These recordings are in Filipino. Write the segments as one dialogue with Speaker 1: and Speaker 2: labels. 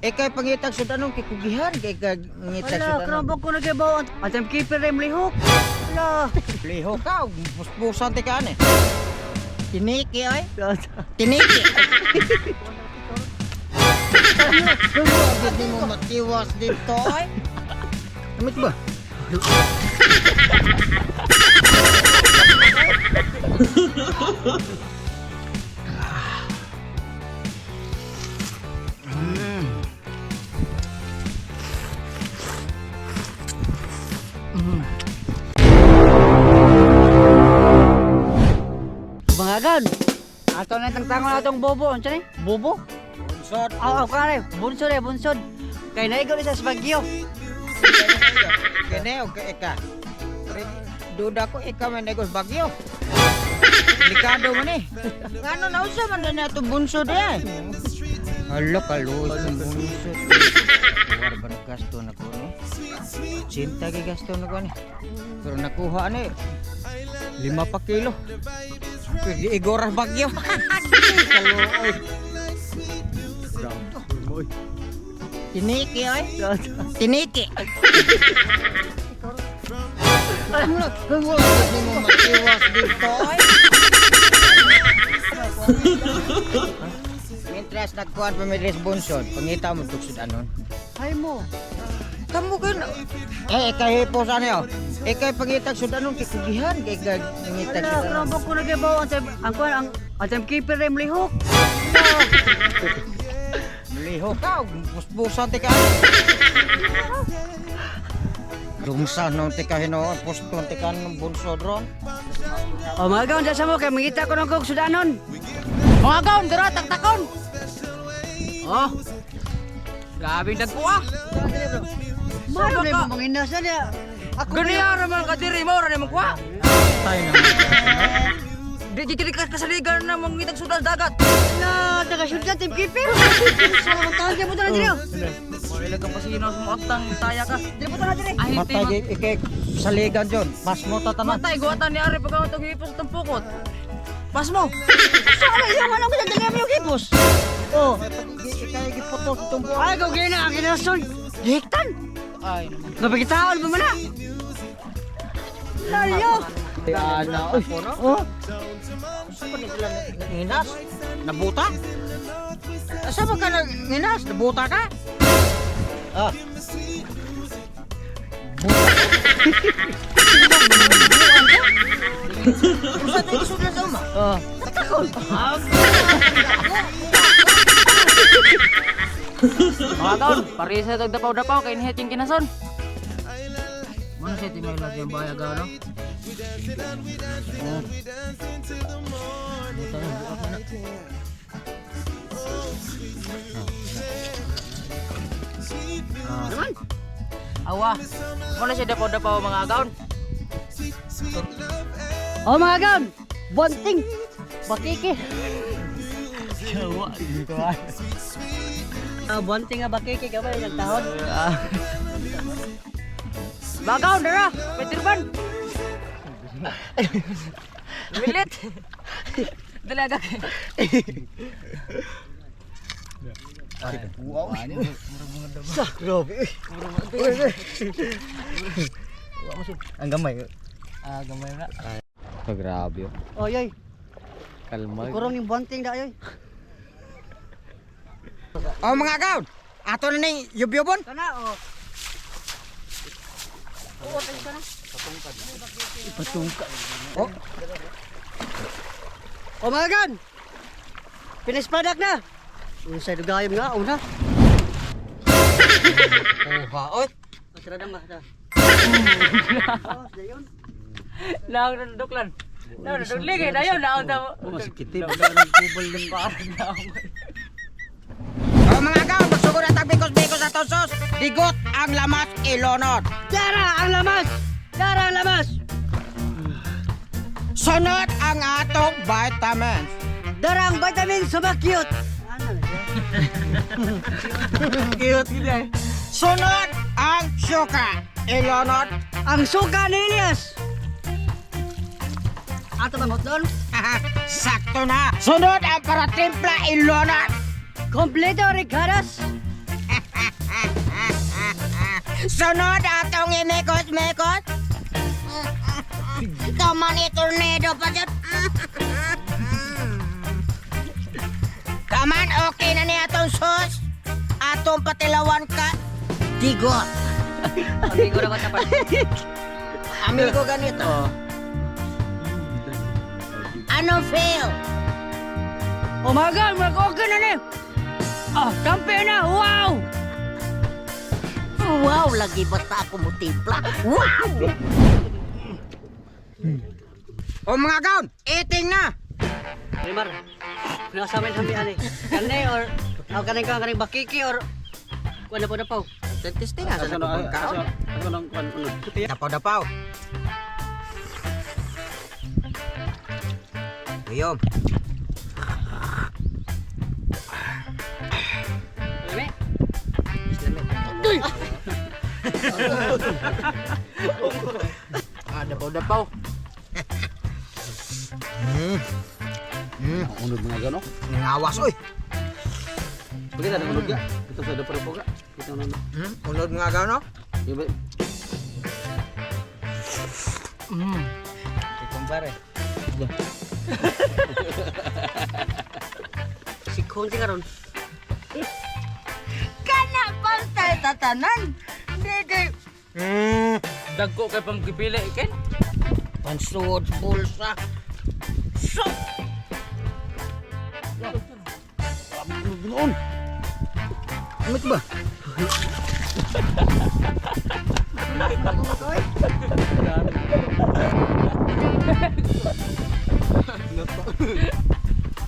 Speaker 1: Ikay pangitag sudanong kikugihan kay ngitag
Speaker 2: Wala,
Speaker 1: sudanong.
Speaker 2: karambok ko nagibaw. Atam keeper rin lihok. Wala.
Speaker 1: Liho ka, puspusan ti ka ani. Tiniki ay. Tiniki. Hindi mo matiwas dito ay. Amit ba?
Speaker 2: Bangagan. Ato na tangtangon atong bobo. Ano siya ni? Bobo?
Speaker 1: Bunsod.
Speaker 2: Oo, kare. Bunsod eh, bunsod. Kay naigaw isa sa Bagyo.
Speaker 1: Kene o ika. Duda ko ika man negos bagyo. Delikado man eh. Ngano na usa man na ato bunsod eh. Hala kaluoy ng bunsod. War ba gasto na ko no? Cinta gi gasto na ko ni. Pero nakuha ni 5 pa kilo. Pwede igorah bagyo. Kaluoy. Tiniki ay. Tiniki. Kung wala hindi mo matiwas dito ay. Interest nagkuhan pamilis bunsod. Pangita mo tuksod anon.
Speaker 2: Ay mo.
Speaker 1: Kamu kan ikay hipo sa niyo. Ikay pangitag sudanon kikugihan kay ngitag
Speaker 2: Wala,
Speaker 1: sudanon.
Speaker 2: karambok ko nagibaw. Ang atam keeper rin lihok.
Speaker 1: Liho ka, puspusan ti ka. Lumsan nung ti ka hinoon, puston ti ka ng bunsod ron.
Speaker 2: O mga gaon, dyan sa mo, kaya mangita ko ng kog sudanon.
Speaker 3: Mga gaon, dira, taktakon! Oh, grabe nagkuha.
Speaker 2: Ano na yung mga inasa niya?
Speaker 3: Ganyan naman ka diri mo, rin naman kuha.
Speaker 1: Tay naman.
Speaker 3: Di ka kasaligan na mangitag sudal dagat.
Speaker 2: Na, taga-syudad, team keeper. Sa mga tahan siya mo na dito.
Speaker 3: Wala ka pa sino sa mga aktang taya ka.
Speaker 2: Dito po na dito.
Speaker 3: Ay, hindi
Speaker 1: Matay ikay saligan John. Pas mo tatanan.
Speaker 3: matay, guwatan ni Ari pagka itong hipos at pukot. Pas mo.
Speaker 2: Sana yung ano ko dyan, mo yung kipos. Oh,
Speaker 1: Ikay giputol sa tumbo.
Speaker 2: ay, kung gina, ang kinason. Hiktan.
Speaker 3: Ay,
Speaker 2: Napagitaon mo na. Layo.
Speaker 1: Ana, oh. Saan ni sila nanginas? Nabuta? Saan ba ka nanginas? Nabuta ka? Ah. Buta. Saan tayo isudan sa uma?
Speaker 2: Oh.
Speaker 1: Takakol.
Speaker 3: mga gaon, parisa itong dapaw-dapaw, kaya nihet yung kinason. Ano siya timay lang yung bayag ano?
Speaker 2: Naman.
Speaker 3: Awa, ano siya dapaw-dapaw mga gaon?
Speaker 2: Oh, mga gaon. Bonting. Bakiki. Bonting nga bakiki ka ba yung tahon?
Speaker 3: Mga gaon, dara, may tirban. Bilit. Dalaga kayo.
Speaker 1: Wow.
Speaker 2: Sa, grabe.
Speaker 1: Ang gamay.
Speaker 3: Gamay na.
Speaker 1: Grabe.
Speaker 2: Oh, yoy.
Speaker 1: Kalmag.
Speaker 2: Kurong yung bonting da, yoy.
Speaker 1: Oh mga gaon. Ato na ning yubyobon.
Speaker 2: Kana, oh. Oo, tayo ka na.
Speaker 1: Ipatungka. Oh.
Speaker 2: O mga gan! Pinispadak na! Unsay dugayom nga, una.
Speaker 1: Oha, oy.
Speaker 2: Masira na ma. Oh, dayon.
Speaker 3: Naong naduklan. Naong nadukling eh, nayon, naong tamo.
Speaker 2: Masikitib. Nagkubol ng parang
Speaker 1: Oh mga gaon, magsugod at bikos-bikos sa tosos. Digot ang lamas ilonod.
Speaker 2: Dara ang lamas! Dara ang lamas!
Speaker 1: Sunod ang atong vitamins.
Speaker 2: Dara ang vitamin sa bakyot! Ano na siya?
Speaker 3: Cute gini ay.
Speaker 1: Sunod ang suka ilonod.
Speaker 2: Ang suka ni Elias! Ato ba doon?
Speaker 1: Sakto na. Sunod ang paratimpla ilonod.
Speaker 2: Kompleto, Ricaras!
Speaker 1: Sunod atong imikot-mikot. Kaman tornado pa dyan. Kaman, okay na ni atong sus. Atong patilawan ka. Digot.
Speaker 3: Amigo na ko tapat.
Speaker 1: Amigo ganito. Anong feel?
Speaker 3: Umaga, mag-okay na ni. Kampi na, wow!
Speaker 1: Wow, lagi basta ako mo timpla. Wow! O mga gaon, eating na!
Speaker 2: Primar, pinasamin kami ani. Kani or ako kanang kanang bakiki or kuan po dapaw.
Speaker 1: Testing na sa pagkaon. Dapaw-dapaw. Ayom.
Speaker 2: Lami.
Speaker 3: Dapaw-dapaw.
Speaker 4: Unod mga gano.
Speaker 1: Nangawas, oy.
Speaker 4: Pagkita na unod ka. Ito sa dapar po ka. Ito na.
Speaker 1: Unod mga gaon, no?
Speaker 4: Iba.
Speaker 1: Ikumpare.
Speaker 2: Si Konti karon.
Speaker 1: Kana pang tayo tatanan. Dede.
Speaker 3: Dagko kay pang pipili, Ken.
Speaker 1: Pansud, pulsa. So.
Speaker 4: Noon.
Speaker 1: Ano ba?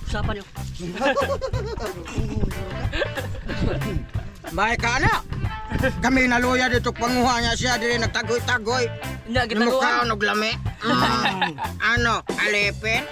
Speaker 2: Usapan niyo.
Speaker 1: May ka na. Kami naluya dito panguha niya siya diri nagtagoy-tagoy.
Speaker 3: Nya
Speaker 1: Namukha og lami. Ano, alipin?